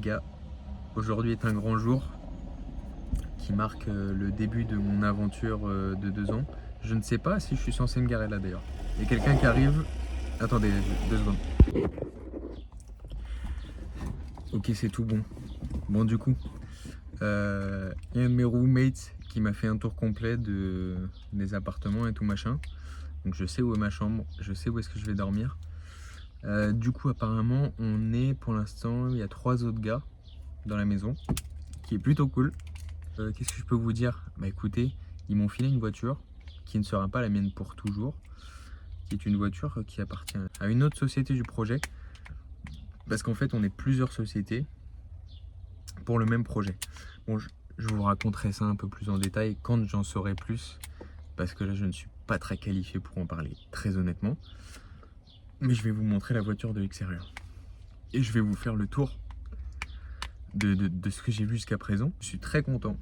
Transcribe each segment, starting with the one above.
gars, aujourd'hui est un grand jour qui marque le début de mon aventure de 2 ans. Je ne sais pas si je suis censé me garer là d'ailleurs. Il y a quelqu'un qui arrive. Attendez, 2 secondes. Ok, c'est tout bon. Bon, du coup, il y a un de mes roommates qui m'a fait un tour complet des appartements et tout machin. Donc je sais où est ma chambre, je sais où est-ce que je vais dormir. Du coup, apparemment, on est pour l'instant, il y a 3 autres gars dans la maison, qui est plutôt cool. Qu'est-ce que je peux vous dire? Bah écoutez, ils m'ont filé une voiture qui ne sera pas la mienne pour toujours, qui est une voiture qui appartient à une autre société du projet, parce qu'en fait, on est plusieurs sociétés pour le même projet. Bon, je vous raconterai ça un peu plus en détail quand j'en saurai plus, parce que là, je ne suis pas très qualifié pour en parler, très honnêtement. Mais je vais vous montrer la voiture de l'extérieur. Et je vais vous faire le tour de ce que j'ai vu jusqu'à présent. Je suis très content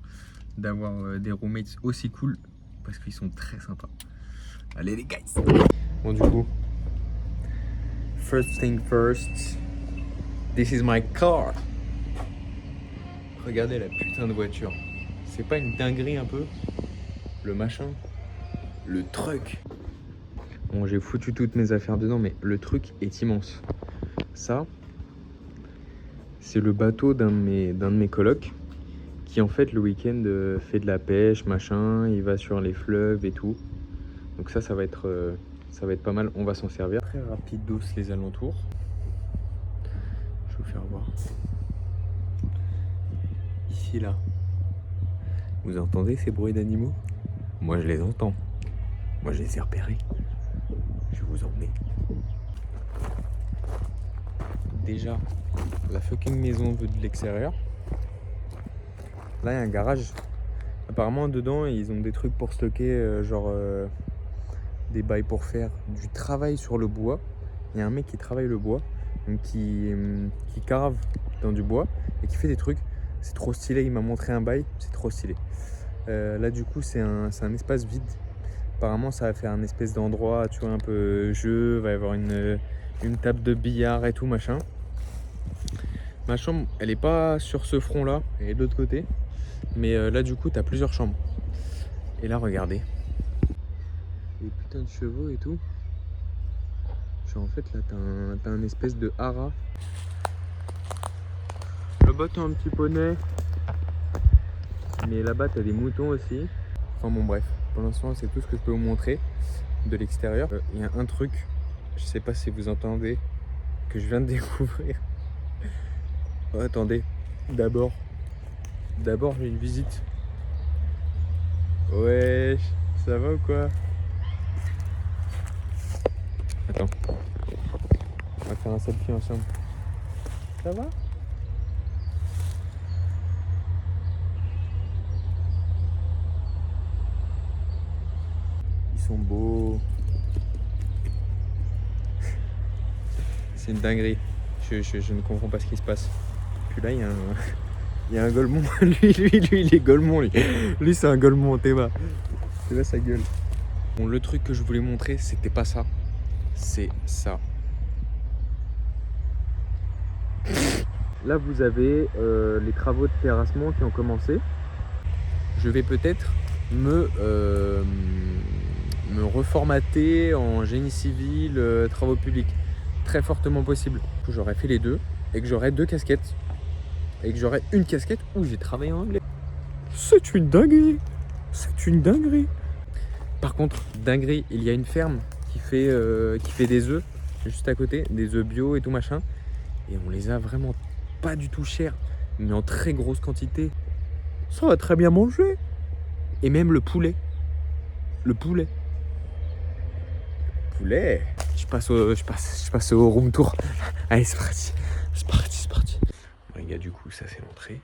d'avoir des roommates aussi cool, parce qu'ils sont très sympas. Allez les guys! Bon du coup, first thing first, this is my car. Regardez la putain de voiture. C'est pas une dinguerie un peu? Le machin, le truc. Bon, j'ai foutu toutes mes affaires dedans, mais le truc est immense. Ça, c'est le bateau d'un de mes colocs qui en fait le week-end fait de la pêche, machin, il va sur les fleuves et tout. Donc ça va être pas mal, on va s'en servir. Très rapidos les alentours. Je vais vous faire voir. Ici là, vous entendez ces bruits d'animaux? Moi je les entends. Moi je les ai repérés. Je vais vous emmener. Déjà, la fucking maison vue de l'extérieur. Là il y a un garage. Apparemment dedans ils ont des trucs pour stocker des bails pour faire du travail sur le bois. Il y a un mec qui travaille le bois, donc qui carave dans du bois et qui fait des trucs. C'est trop stylé, il m'a montré un bail, c'est trop stylé. Là du coup c'est un espace vide. Apparemment ça va faire un espèce d'endroit, tu vois, un peu jeu, va y avoir une table de billard et tout machin. Ma chambre elle est pas sur ce front là, elle est de l'autre côté. Mais là du coup t'as plusieurs chambres. Et là regardez. Les putains de chevaux et tout. Genre en fait là t'as un espèce de haras. Là-bas t'as un petit poney. Mais là-bas t'as des moutons aussi. Enfin bon bref, pour l'instant c'est tout ce que je peux vous montrer de l'extérieur. Il y a un truc, je sais pas si vous entendez, que je viens de découvrir. Oh, attendez, d'abord j'ai une visite. Ouais, ça va ou quoi? Attends, on va faire un selfie ensemble. Ça va? Ils sont beaux. C'est une dinguerie. Je ne comprends pas ce qui se passe. Puis là, il y a un golemon. lui, il est golemon, lui. Lui, c'est un golemon, Théma. Théma, sa gueule. Bon, le truc que je voulais montrer, c'était pas ça. C'est ça. Là, vous avez les travaux de terrassement qui ont commencé. Je vais peut-être me reformater en génie civil, travaux publics. Très fortement possible. J'aurais fait les deux et que j'aurais 2 casquettes. Et que j'aurais une casquette où j'ai travaillé en anglais. C'est une dinguerie. C'est une dinguerie. Par contre, dinguerie, il y a une ferme qui fait des œufs juste à côté, des œufs bio et tout machin. Et on les a vraiment pas du tout chers, mais en très grosse quantité. Ça va très bien manger. Et même le poulet. Le poulet. Poulet. Je passe au room tour. Allez, c'est parti. C'est parti, c'est parti. Bon, les gars, du coup, ça c'est l'entrée.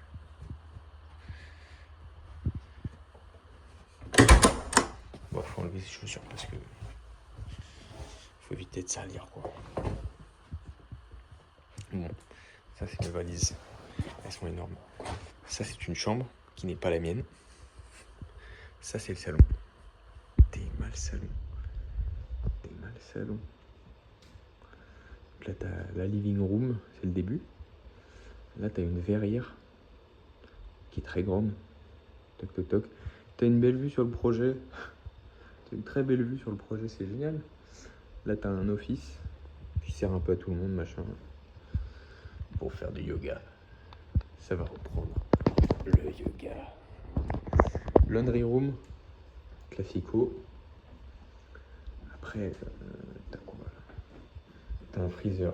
Bon, faut enlever ses chaussures parce que faut éviter de salir, quoi. Bon, ça c'est mes valises. Elles sont énormes. Ça c'est une chambre qui n'est pas la mienne. Ça c'est le salon. T'es mal salon. T'es mal salon. Donc là t'as la living room, c'est le début. Là, tu as une verrière qui est très grande. Toc, toc, toc. Tu as une belle vue sur le projet. Tu as une très belle vue sur le projet, c'est génial. Là, tu as un office qui sert un peu à tout le monde, machin. Pour faire du yoga. Ça va reprendre le yoga. Laundry room, classico. Après, t'as quoi là? T'as un freezer.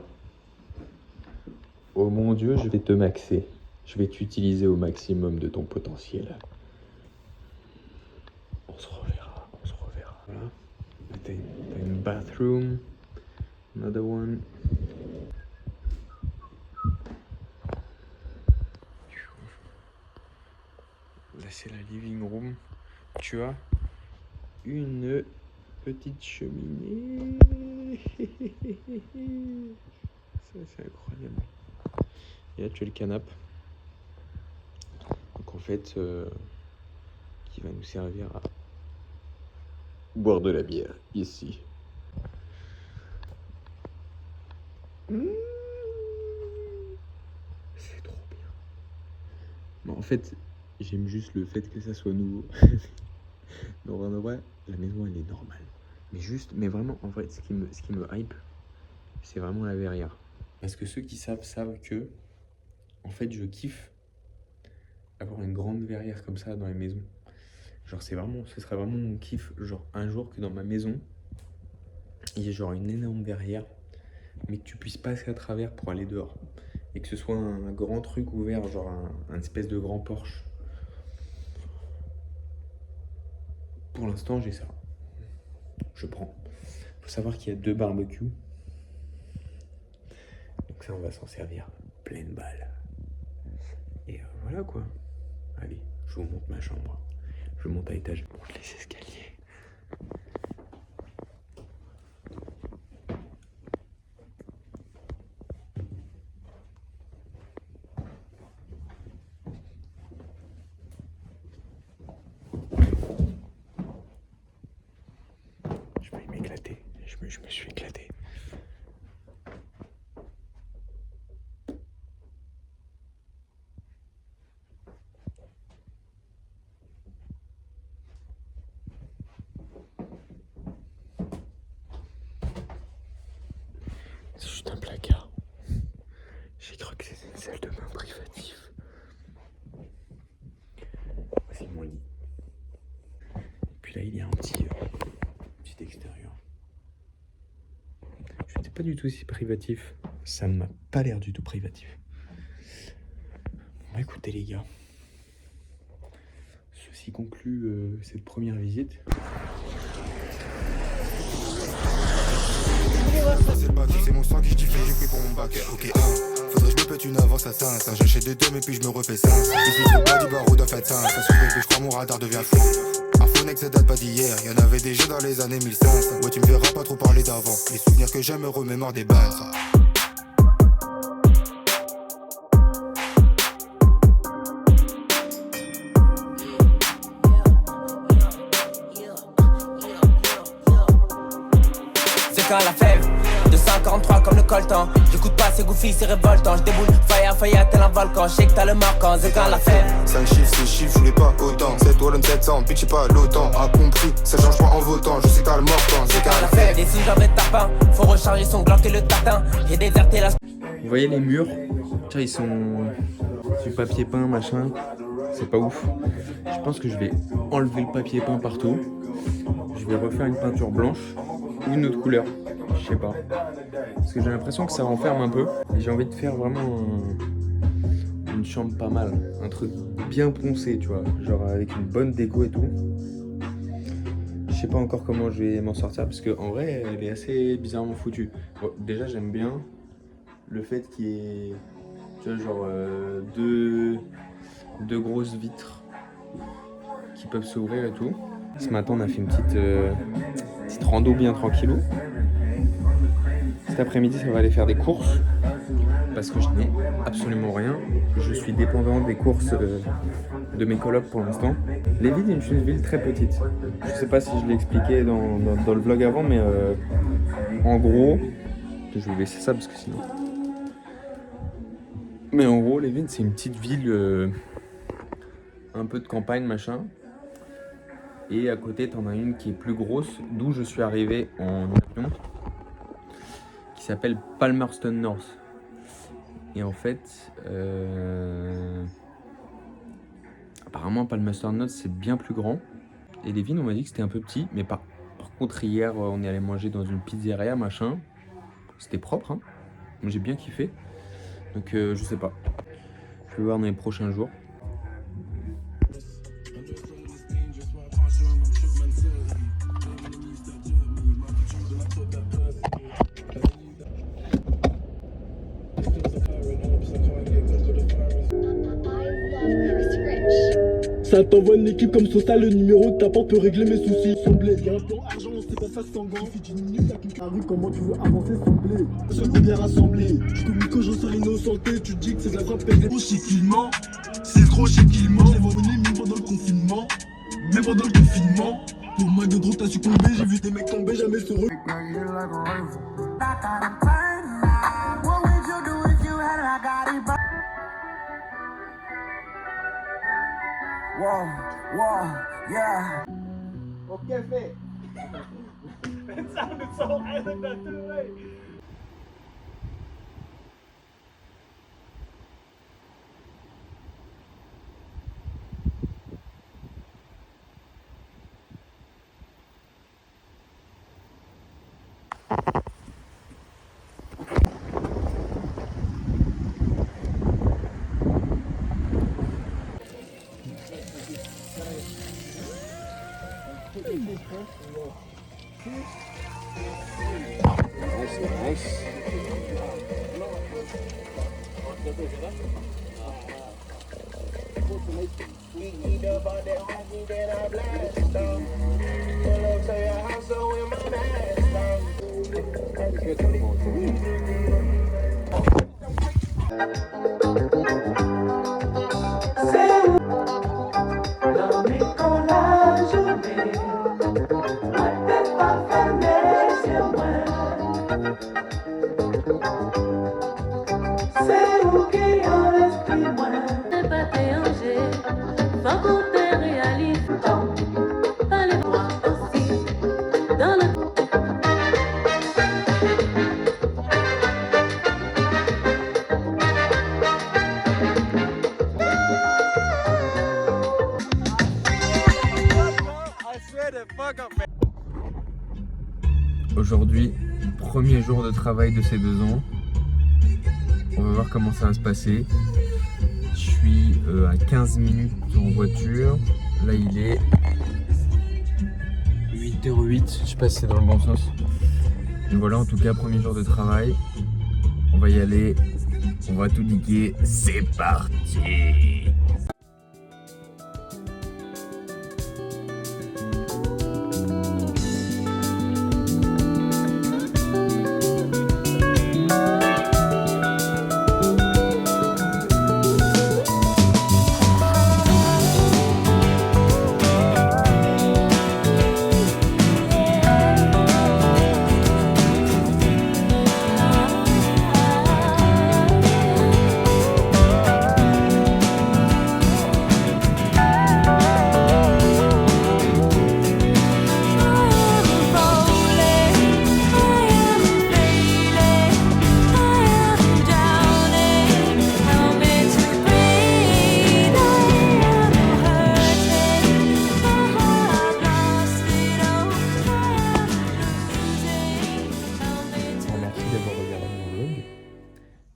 Oh mon Dieu, je vais te maxer. Je vais t'utiliser au maximum de ton potentiel. On se reverra, on se reverra. Voilà. T'as une bathroom. Another one. Là, c'est la living room. Tu as une petite cheminée. Ça, c'est incroyable. Et là, tu as le canapé. Donc, en fait, qui va nous servir à boire de la bière ici. C'est trop bien. Bon, en fait, j'aime juste le fait que ça soit nouveau. Donc, en vrai, la maison, elle est normale. Mais vraiment, en vrai, ce qui me hype, c'est vraiment la verrière. Parce que ceux qui savent que, en fait, je kiffe avoir une grande verrière comme ça dans les maisons. Genre, ce serait vraiment mon kiff, genre, un jour que dans ma maison, il y ait genre une énorme verrière, mais que tu puisses passer à travers pour aller dehors. Et que ce soit un grand truc ouvert, genre un espèce de grand Porsche. Pour l'instant, j'ai ça. Je prends. Faut savoir qu'il y a 2 barbecues. Donc ça, on va s'en servir pleine balle. Et voilà quoi. Allez, je vous montre ma chambre. Je monte à l'étage. Je monte les escaliers. Je vais m'éclater. Je me suis éclaté. C'est juste un placard. J'ai cru que c'était une salle de bain privative. Voici mon lit. Et puis là, il y a un petit extérieur. Je ne sais pas du tout si c'est privatif. Ça m'a pas l'air du tout privatif. Bon, bah, écoutez les gars. Ceci conclut cette première visite. C'est le bac, c'est mon sang qui diffère, j'ai pris pour mon bac. Ok, faudrait que je me pète une avance à 5. J'achète des 2 mais puis je me refais 5. Ici c'est pas du barreau d'offre 5. Ça se fait que je crois mon radar devient fou. Infonex ça date pas d'hier, y'en avait déjà dans les années 1500. Ouais tu me verras pas trop parler d'avant. Les souvenirs que j'aime me remémorent des bases. C'est quand la fève de 143 comme le coltan. J'écoute pas c'est goofy, c'est révoltant. J'déboule, fire tel un volcan. J'sais que t'as le marquant, c'est quand la fève. 5 chiffres, 6 chiffres, je voulais pas autant. 7 wallon 700, bitch j'ai pas l'autant. A compris, ça change pas en votant. Je sais que t'as le mortant, c'est quand la fève. Des sous de tapin, faut recharger son Glock et le tatin. J'ai déserté la. Vous voyez les murs? Tiens, ils sont du papier peint, machin. C'est pas ouf. Je pense que je vais enlever le papier peint partout. Je vais refaire une peinture blanche ou une autre couleur. Je sais pas. Parce que j'ai l'impression que ça renferme un peu. Et j'ai envie de faire vraiment une chambre pas mal. Un truc bien poncé, tu vois. Genre avec une bonne déco et tout. Je sais pas encore comment je vais m'en sortir parce qu'en vrai, elle est assez bizarrement foutue. Bon, déjà, j'aime bien le fait qu'il y ait, tu vois, genre deux grosses vitres qui peuvent s'ouvrir et tout. Ce matin, on a fait une petite rando bien tranquillou. Cet après-midi, ça va aller faire des courses parce que je n'ai absolument rien. Je suis dépendant des courses de mes colocs pour l'instant. Lévis est une ville très petite. Je sais pas si je l'ai expliqué dans le vlog avant, mais en gros, je vais laisser ça parce que sinon... Mais en gros, Levin, c'est une petite ville un peu de campagne, machin. Et à côté, t'en as une qui est plus grosse, d'où je suis arrivé en avion, qui s'appelle Palmerston North. Et en fait, apparemment, Palmerston North, c'est bien plus grand. Et Levin, on m'a dit que c'était un peu petit, mais par contre, hier, on est allé manger dans une pizzeria, machin. C'était propre, hein. J'ai bien kiffé. Donc, je sais pas. Je vais voir dans les prochains jours. Ça t'envoie une équipe comme Sosa, le numéro de ta porte peut régler mes soucis. Semblé, y'a un plan argent, c'est pas ça sanguin. Suffit d'une minute, t'as qu'une rue, comment tu veux avancer semblé. Ce qu'on bien rassemblé, je communique que je sens innocenté. Tu dis que c'est de la frappe perdue. Trop chic qu'il ment, c'est trop chic qu'il ment. J'ai vendu même pendant le confinement, même pendant le confinement. Pour moi de drogue t'as succombé, j'ai vu des mecs tomber, jamais se re. Wow, wow, yeah. Ok, fait. Aujourd'hui, premier jour de travail de ces 2 ans. On va voir comment ça va se passer. Je suis à 15 minutes en voiture. Là, il est 8h08. Je sais pas si c'est dans le bon sens. Et voilà, en tout cas, premier jour de travail. On va y aller. On va tout niquer. C'est parti!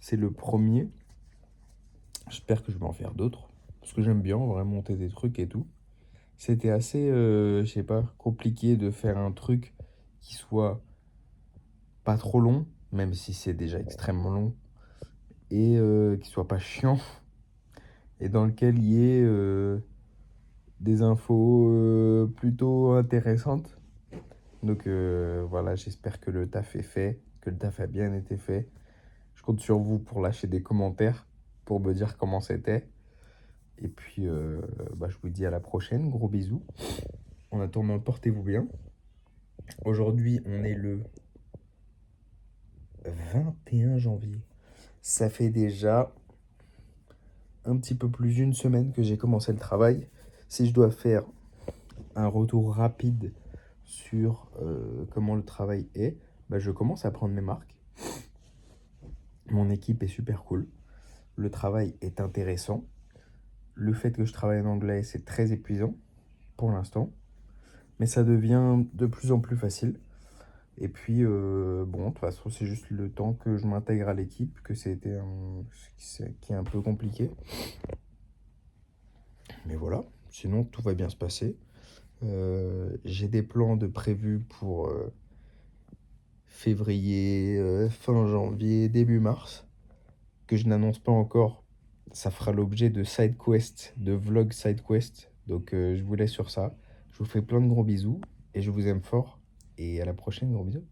C'est le premier. J'espère que je vais en faire d'autres. Parce que j'aime bien vraiment monter des trucs et tout. C'était assez, je sais pas, compliqué de faire un truc qui soit pas trop long, même si c'est déjà extrêmement long, et qui soit pas chiant, et dans lequel il y ait des infos plutôt intéressantes. Donc voilà, j'espère que le taf est fait, que le taf a bien été fait. Je compte sur vous pour lâcher des commentaires, pour me dire comment c'était. Et puis, je vous dis à la prochaine. Gros bisous. En attendant, portez-vous bien. Aujourd'hui, on est le 21 janvier. Ça fait déjà un petit peu plus d'une semaine que j'ai commencé le travail. Si je dois faire un retour rapide sur comment le travail est, bah, je commence à prendre mes marques. Mon équipe est super cool. Le travail est intéressant. Le fait que je travaille en anglais, c'est très épuisant pour l'instant. Mais ça devient de plus en plus facile. Et puis, bon, de toute façon, c'est juste le temps que je m'intègre à l'équipe, qui est un peu compliqué. Mais voilà, sinon tout va bien se passer. J'ai des plans de prévus pour février, fin janvier, début mars, que je n'annonce pas encore. Ça fera l'objet de side quest, de vlog side quest. Donc je vous laisse sur ça. Je vous fais plein de gros bisous et je vous aime fort. Et à la prochaine, gros bisous.